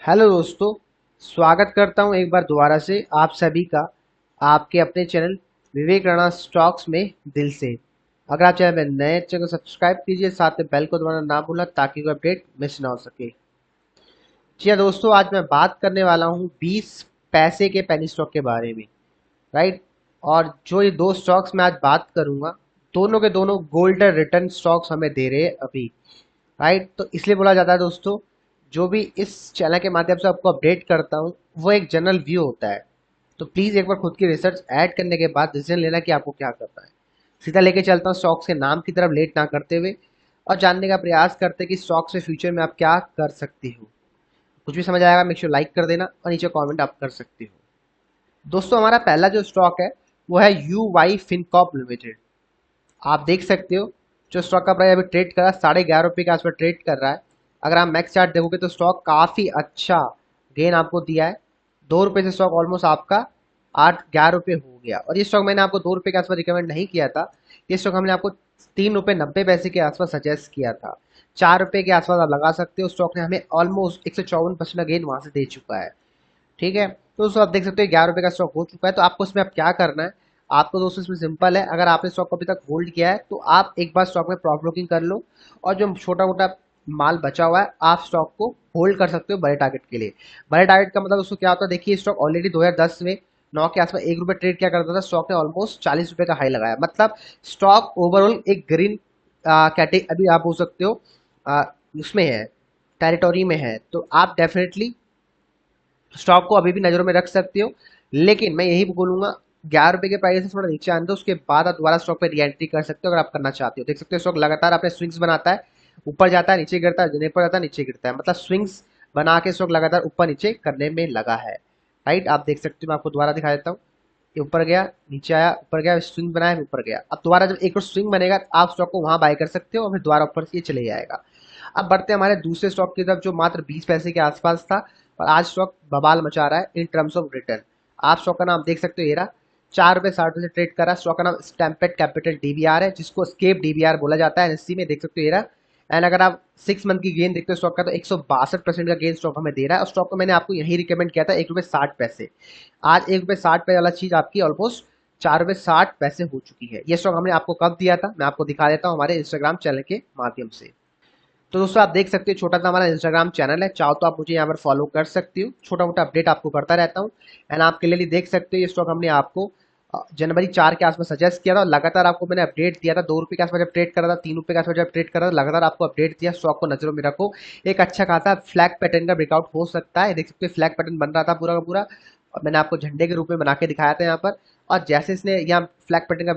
Hello दोस्तों। स्वागत करता हूं एक बार दोबारा से आप सभी का आपके अपने चैनल विवेक राणा स्टॉक्स में दिल से। अगर आप चैनल में नए चैनल को सब्सक्राइब कीजिए, साथ में बेल को दबाना ना भूलना ताकि कोई अपडेट मिस ना हो सके। जी हाँ दोस्तों, आज मैं बात करने वाला हूं 20 पैसे के पेनी स्टॉक के बारे में। राइट। और जो ये दो स्टॉक्स मैं आज बात करूंगा, दोनों के दोनों गोल्डन रिटर्न स्टॉक्स हमें दे रहे हैं अभी। राइट। तो इसलिए बोला जाता है दोस्तों, जो भी इस चैनल के माध्यम से आपको अपडेट करता हूँ वो एक जनरल व्यू होता है। तो प्लीज एक बार खुद की रिसर्च ऐड करने के बाद डिसीजन लेना कि आपको क्या करना है। सीधा लेके चलता हूँ स्टॉक्स के नाम की तरफ, लेट ना करते हुए और जानने का प्रयास करते कि स्टॉक्स में फ्यूचर में आप क्या कर सकती हो। कुछ भी समझ आएगा मेक श्योर लाइक कर देना और नीचे कमेंट आप कर सकती हो। दोस्तों, हमारा पहला जो स्टॉक है वो है यू वाई फिनकॉप लिमिटेड। आप देख सकते हो जो स्टॉक का प्राइस अभी ट्रेड कर रहा है 11.5 रुपये के आसपास ट्रेड कर रहा है। अगर आप मैक्स चार्ट देखोगे तो स्टॉक काफी अच्छा गेन आपको दिया है। 2 रुपये से स्टॉक ऑलमोस्ट आपका 8-11 रुपये हो गया। और ये स्टॉक मैंने आपको 2 रुपये के आसपास रिकमेंड नहीं किया था। ये स्टॉक हमने आपको 3 रुपये 90 पैसे के आसपास सजेस्ट किया था। 4 रुपये के आसपास आप लगा सकते हो। स्टॉक ने हमें ऑलमोस्ट 154% का गेन वहां से दे चुका है। ठीक है। तो दोस्तों आप देख सकते हो 11 रुपये का स्टॉक हो चुका है। तो आपको इसमें अब क्या करना है, आपको दोस्तों इसमें सिंपल है। अगर आपने स्टॉक को अभी तक होल्ड किया है तो आप एक बार स्टॉक में प्रॉफिट बुकिंग कर लो, और जो छोटा मोटा माल बचा हुआ है आप स्टॉक को होल्ड कर सकते हो बड़े टारगेट के लिए। बड़े टारगेट का मतलब दोस्तों क्या होता है, देखिए स्टॉक ऑलरेडी 2010 में 9 के आसपास 1 रुपये ट्रेड किया करता था। स्टॉक ने ऑलमोस्ट 40 रुपये का हाई लगाया, मतलब स्टॉक ओवरऑल एक ग्रीन कैटेगरी अभी आप बोल सकते हो आ, उसमें है, टेरिटोरी में है। तो आप डेफिनेटली स्टॉक को अभी भी नजरों में रख सकते हो। लेकिन मैं यही बोलूंगा, 11 रुपये के प्राइस से थोड़ा नीचे आने दो, उसके बाद आप दोबारा स्टॉक पे री एंट्री कर सकते हो अगर आप करना चाहते हो। देख सकते हो स्टॉक लगातार अपने स्विंग्स बनाता है, ऊपर जाता है नीचे गिरता है, ऊपर जाता है नीचे गिरता है, मतलब स्विंग्स बना के स्टॉक लगातार ऊपर नीचे करने में लगा है। राइट। आप देख सकते हो, मैं आपको दोबारा दिखा देता हूँ। ये ऊपर गया, नीचे आया, ऊपर गया, स्विंग बनाया, ऊपर गया। अब दोबारा जब एक और स्विंग बनेगा तो आप स्टॉक को वहां बाय कर सकते हो और फिर दोबारा ऊपर से ये चले जाएगा। अब बढ़ते हैं हमारे दूसरे स्टॉक की तरफ जो मात्र 20 पैसे के आसपास था और आज स्टॉक बवाल मचा रहा है इन टर्म्स ऑफ रिटर्न। आप स्टॉक का नाम देख सकते हो, ये रहा। 4 रुपये 60 पैसे ट्रेड कर रहा है। स्टॉक का नाम स्टैम्पेड कैपिटल डीबीआर है, जिसको स्केप डीबीआर बोला जाता है एनएससी में। देख सकते हो ये रहा। एंड अगर आप 6 मंथ की गेन देखते हो स्टॉक का, तो 162% का गेन स्टॉक हमें दे रहा है। और स्टॉक को मैंने आपको यही रिकमेंड किया था 1 रुपये 60 पैसे। आज 1 रुपये 60 पैसे वाला चीज आपकी ऑलमोस्ट 4 रुपये 60 पैसे हो चुकी है। ये स्टॉक हमने आपको कब दिया था, मैं आपको दिखा देता हूँ हमारे इंस्टाग्राम चैनल के माध्यम से। तो दोस्तों आप देख सकते हो छोटा सा हमारा इंस्टाग्राम चैनल है, चाहो तो आप मुझे यहाँ पर फॉलो कर सकती हो। छोटा मोटा अपडेट आपको करता रहता हूँ। एंड आप क्लियरली देख सकते हो ये स्टॉक हमने आपको जनवरी 4 के आसपास सजेस्ट किया था और लगातार आपको मैंने अपडेट दिया था। 2 रुपये के आसपास जब ट्रेड कर रहा था, 3 रुपये के आसपास जब ट्रेड कर रहा था, लगातार आपको अपडेट दिया स्टॉक को नजरों में रखो। एक अच्छा खासा फ्लैग पैटर्न का ब्रेकआउट हो सकता है। देख सकते हो फ्लैग पैटर्न बन रहा था पूरा का पूरा, और मैंने आपको झंडे के रूप में बना के दिखाया था यहाँ पर। और जैसे इसने यहाँ फ्लैग पैटर्न का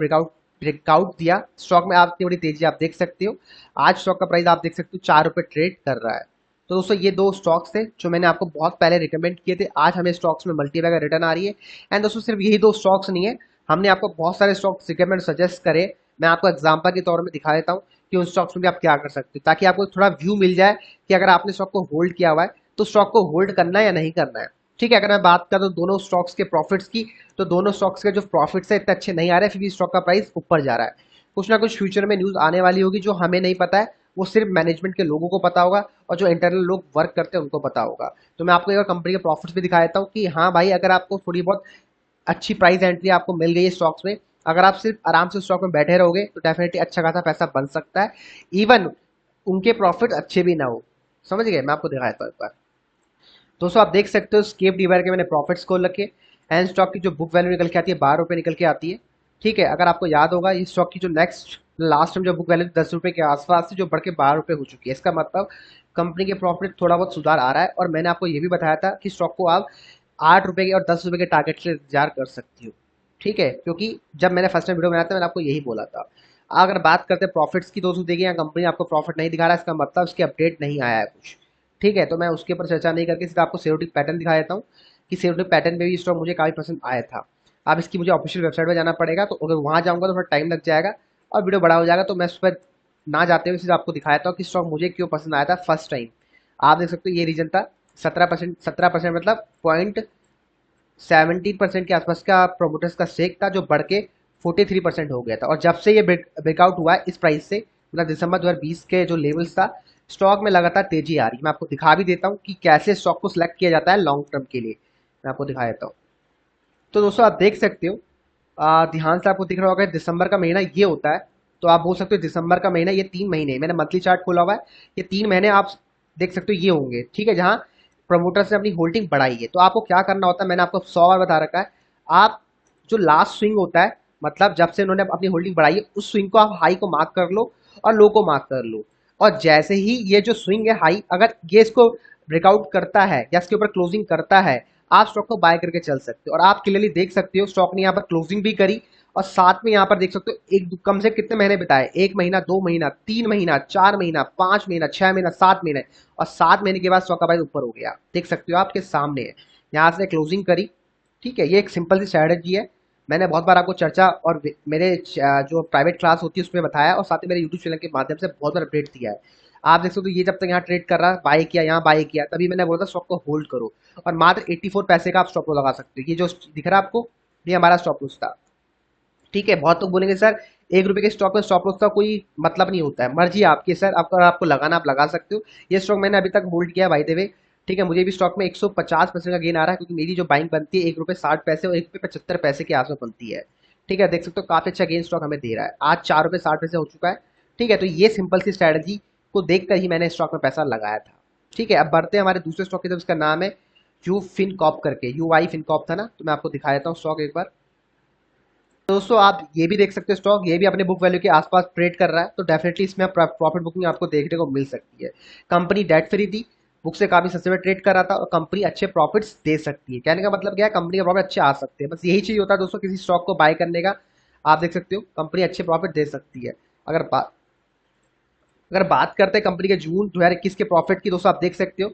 ब्रेकआउट दिया, स्टॉक में आप इतनी बड़ी तेजी आप देख सकते हो। आज स्टॉक का प्राइस आप देख सकते हो 4 रुपये ट्रेड कर रहा है। तो दोस्तों ये दो स्टॉक्स थे जो मैंने आपको बहुत पहले रिकमेंड किए थे। आज हमें स्टॉक्स में मल्टी बैगर रिटर्न आ रही है। एंड दोस्तों सिर्फ यही दो स्टॉक्स नहीं है, हमने आपको बहुत सारे स्टॉक्स रिकमेंड सजेस्ट करे। मैं आपको एग्जांपल के तौर में दिखा देता हूँ कि उन स्टॉक्स में भी आप क्या कर सकते हो, ताकि आपको थोड़ा व्यू मिल जाए कि अगर आपने स्टॉक को होल्ड किया हुआ है तो स्टॉक को होल्ड करना है या नहीं करना है। ठीक है। अगर मैं बात करूँ दोनों स्टॉक्स के प्रॉफिट्स की, तो दोनों स्टॉक्स के जो प्रॉफिट्स है इतने अच्छे नहीं आ रहे, फिर भी स्टॉक का प्राइस ऊपर जा रहा है। कुछ ना कुछ फ्यूचर में न्यूज आने वाली होगी जो हमें नहीं पता है, वो सिर्फ मैनेजमेंट के लोगों को पता होगा और जो इंटरनल लोग वर्क करते हैं उनको पता होगा। तो मैं आपको एक बार कंपनी के प्रॉफिट्स भी दिखा देता हूँ कि हाँ भाई, अगर आपको थोड़ी बहुत अच्छी प्राइस एंट्री आपको मिल गई है स्टॉक्स में, अगर आप सिर्फ आराम से स्टॉक में बैठे रहोगे तो डेफिनेटली अच्छा खासा पैसा बन सकता है, इवन उनके प्रॉफिट अच्छे भी ना हो। समझ गए। मैं आपको दिखा देता हूँ एक बार। दोस्तों आप देख सकते हो स्केप डीवायर के मैंने प्रॉफिट्स खोल रखे। एंड स्टॉक की जो बुक वैल्यू निकल के आती है 12 रुपये निकल के आती है। ठीक है। अगर आपको याद होगा इस स्टॉक की जो नेक्स्ट लास्ट टाइम जो बुक वैल्यू 10 रुपये के आसपास थी, जो बढ़ के 12 रुपये हो चुकी है। इसका मतलब कंपनी के प्रॉफिट थोड़ा बहुत सुधार आ रहा है। और मैंने आपको ये भी बताया था कि स्टॉक को आप 8 रुपये के और 10 रुपये के टारगेट से इंतजार कर सकती हो। ठीक है। क्योंकि जब मैंने फर्स्ट टाइम वीडियो बनाया था मैंने आपको यही बोला था। अगर बात करते हैं प्रॉफिट्स की, दोस्तों देखिए यहाँ कंपनी आपको प्रॉफिट नहीं दिखा रहा है, इसका मतलब उसकी अपडेट नहीं आया है कुछ। ठीक है। तो मैं उसके ऊपर चर्चा नहीं करके सीधा आपको सेरोटिक पैटर्न दिखा देता हूँ कि सेरोटिक पैटर्न में भी स्टॉक मुझे काफी पसंद आया था। अब इसकी मुझे ऑफिशियल वेबसाइट पर जाना पड़ेगा, तो अगर वहां जाऊंगा तो थोड़ा टाइम लग जाएगा और वीडियो बड़ा हो जाएगा। तो मैं उस पर ना जाते हुए सीधा आपको दिखाया था कि स्टॉक मुझे क्यों पसंद आया था फर्स्ट टाइम। आप देख सकते हो ये रीजन था 17%। 17% मतलब 0.17% के आसपास का प्रोमोटर्स का स्टेक था, जो बढ़ के 43% हो गया था। और जब से ये ब्रेकआउट हुआ है इस प्राइस से, मतलब दिसंबर 2020 के जो लेवल्स था स्टॉक में लगातार तेजी आ रही है। मैं आपको दिखा भी देता हूँ कि कैसे स्टॉक को सिलेक्ट किया जाता है लॉन्ग टर्म के लिए। मैं आपको दिखा देता हूँ। तो दोस्तों आप देख सकते हो, ध्यान से आपको दिख रहा होगा दिसंबर का महीना ये होता है। तो आप बोल सकते हो दिसंबर का महीना, ये 3 महीने, मैंने मंथली चार्ट खोला हुआ है, ये 3 महीने आप देख सकते हो ये होंगे, ठीक है, जहां प्रमोटर्स ने अपनी होल्डिंग बढ़ाई है। तो आपको क्या करना होता है, मैंने आपको 100 बार बता रखा है। आप जो लास्ट स्विंग होता है, मतलब जब से उन्होंने अपनी होल्डिंग बढ़ाई है, उस स्विंग को आप हाई को मार्क कर लो और लो को मार्क कर लो। और जैसे ही ये जो स्विंग है हाई, अगर ये इसको ब्रेकआउट करता है या इसके ऊपर क्लोजिंग करता है, आप स्टॉक को बाय करके चल सकते हो। और आप क्लियरली देख सकते हो स्टॉक ने यहाँ पर क्लोजिंग भी करी, और साथ में यहाँ पर देख सकते हो एक कम से कितने महीने बिताए, 1 महीना, 2 महीना, 3 महीना, 4 महीना, 5 महीना, 6 महीना, 7 महीने, और 7 महीने के बाद स्टॉक का प्राइस ऊपर हो गया। देख सकते हो आपके सामने है, यहाँ से क्लोजिंग करी। ठीक है, ये एक सिंपल सी स्ट्रैटेजी है। मैंने बहुत बार आपको चर्चा और मेरे जो प्राइवेट क्लास होती है उसमें बताया, और साथ ही मेरे यूट्यूब चैनल के माध्यम से बहुत बार अपडेट दिया है। आप देख सकते हो ये जब तक यहाँ ट्रेड कर रहा, बाय किया, यहाँ बाय किया, तभी मैंने बोला था स्टॉक को होल्ड करो, और मात्र 84 पैसे का आप स्टॉप लॉस लगा सकते हो। ये जो दिख रहा है आपको, ये हमारा स्टॉप लॉस था। ठीक है, बहुत लोग बोलेंगे सर 1 रुपए के स्टॉक में स्टॉप लॉस का कोई मतलब नहीं होता है। मर्जी आपकी है सर, आपको लगाना आप लगा सकते हो। ये स्टॉक मैंने अभी तक होल्ड किया बाय द वे। ठीक है, मुझे भी स्टॉक में 150% का गेन आ रहा है, क्योंकि मेरी जो बाइंग बनती है 1 रुपए 60 पैसे और 1 रुपए 75 पैसे के आसपास बनती है। ठीक है, देख सकते हो काफी अच्छा गेन स्टॉक हमें दे रहा है। आज 4 रुपए 60 पैसे हो चुका है। ठीक है, तो ये सिंपल सी स्ट्रैटेजी को देखकर ही मैंने स्टॉक में पैसा लगाया था। ठीक है, अब बढ़ते हैं हमारे दूसरे स्टॉक की तरफ। इसका नाम है यू फिनकॉप करके, यू आई फिनकॉप था ना, तो मैं आपको दिखा देता हूँ स्टॉक एक बार। दोस्तों आप ये भी देख सकते हो स्टॉक ये भी अपने बुक वैल्यू के आसपास ट्रेड कर रहा है, तो डेफिनेटली इसमें प्रॉफिट बुकिंग आपको देखने को मिल सकती है। कंपनी डेट फ्री थी, बुक से काफी सस्ते में ट्रेड कर रहा था, और कंपनी अच्छे प्रॉफिट्स दे सकती है। कहने का मतलब क्या है, कंपनी के प्रॉफिट अच्छे आ सकते हैं, बस यही चीज होता है दोस्तों किसी स्टॉक को बाय करने का। आप देख सकते हो कंपनी अच्छे प्रॉफिट दे सकती है। अगर अगर बात करते हैं कंपनी के जून 2021 के प्रॉफिट की, दोस्तों आप देख सकते हो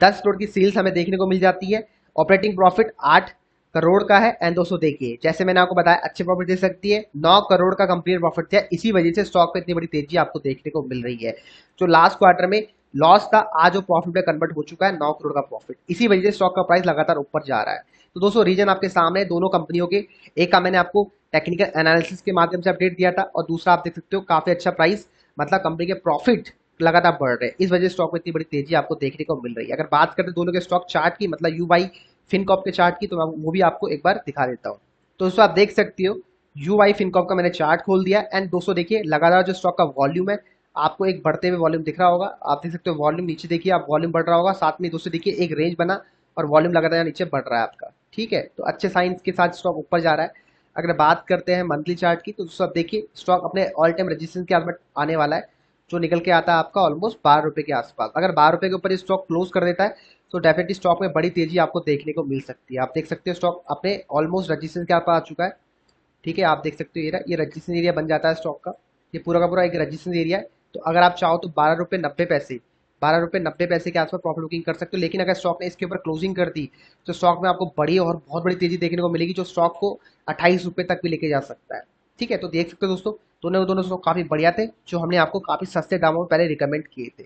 10 करोड़ की सेल्स हमें देखने को मिल जाती है। ऑपरेटिंग प्रॉफिट 8 करोड़ का है। एंड दोस्तों देखिए, जैसे मैंने आपको बताया अच्छे प्रॉफिट दे सकती है, 9 करोड़ का कंपनी प्रॉफिट था। इसी वजह से स्टॉक पे इतनी बड़ी तेजी आपको देखने को मिल रही है। जो लास्ट क्वार्टर में लॉस था, आज वो प्रॉफिट में कन्वर्ट हो चुका है 9 करोड़ का प्रॉफिट। इसी वजह से स्टॉक का प्राइस लगातार ऊपर जा रहा है। तो दोस्तों रीजन आपके सामने है दोनों कंपनियों के। एक का मैंने आपको टेक्निकल एनालिसिस के माध्यम से अपडेट दिया था, और दूसरा आप देख सकते हो काफी अच्छा प्राइस, मतलब कंपनी के प्रॉफिट लगातार बढ़ रहे हैं। इस वजह से स्टॉक में इतनी बड़ी तेजी आपको देखने को मिल रही है। अगर बात करें दोनों के स्टॉक चार्ट की, मतलब यू वाई फिनकॉप के चार्ट की, तो मैं वो भी आपको एक बार दिखा देता हूँ। तो दोस्तों आप देख सकते हो यू वाई फिनकॉप का मैंने चार्ट खोल दिया। एंड दोस्तों देखिए लगातार जो स्टॉक का वॉल्यूम है, आपको एक बढ़ते हुए वॉल्यूम दिख रहा होगा। आप देख सकते हो वॉल्यूम नीचे देखिए, आप वॉल्यूम बढ़ रहा होगा, साथ में दोस्तों देखिए एक रेंज बना और वॉल्यूम लगातार नीचे बढ़ रहा है आपका। ठीक है, तो अच्छे साइंस के साथ स्टॉक ऊपर जा रहा है। अगर बात करते हैं मंथली चार्ट की, तो दोस्तों आप देखिए स्टॉक अपने ऑल टाइम रजिस्ट्रेशन के आसपास आने वाला है, जो निकल के आता है आपका ऑलमोस्ट 12 रुपए के आसपास। अगर 12 रुपए के ऊपर ये स्टॉक क्लोज कर देता है, तो डेफिनेटली स्टॉक में बड़ी तेजी आपको देखने को मिल सकती है। आप देख सकते हो स्टॉक अपने ऑलमोस्ट रजिस्ट्रेशन के आसपास आ चुका है। ठीक है, आप देख सकते हो ये रजिस्ट्रेशन एरिया बन जाता है स्टॉक का। ये पूरा का पूरा एक रजिस्ट्रेशन एरिया है। तो अगर आप चाहो तो 12 रुपए 90 पैसे, 12 रुपए 90 पैसे के आसपास प्रॉफिट बुकिंग कर सकते हो। लेकिन अगर स्टॉक ने इसके ऊपर क्लोजिंग कर दी, तो स्टॉक में आपको बड़ी और बहुत बड़ी तेजी देखने को मिलेगी, जो स्टॉक को 28 रुपए तक भी लेके जा सकता है। ठीक है, तो देख सकते हो दोस्तों दोनों दोनों स्टॉक काफी बढ़िया थे, जो हमने आपको काफी सस्ते दामों में पहले रिकमेंड किए थे।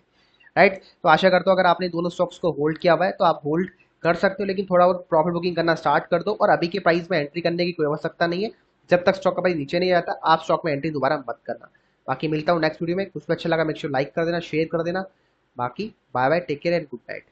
राइट, तो आशा करता हूँ अगर आपने दोनों स्टॉक्स को होल्ड किया हुआ है तो आप होल्ड कर सकते हो, लेकिन थोड़ा बहुत प्रॉफिट बुकिंग करना स्टार्ट कर दो। और अभी के प्राइस में एंट्री करने की कोई आवश्यकता नहीं है। जब तक स्टॉक का प्राइस नीचे नहीं आता, आप स्टॉक में एंट्री दोबारा मत करना। बाकी मिलता हूँ नेक्स्ट वीडियो में। कुछ भी अच्छा लगा मेक श्योर लाइक कर देना, शेयर कर देना। बाकी bye bye, take care and good night.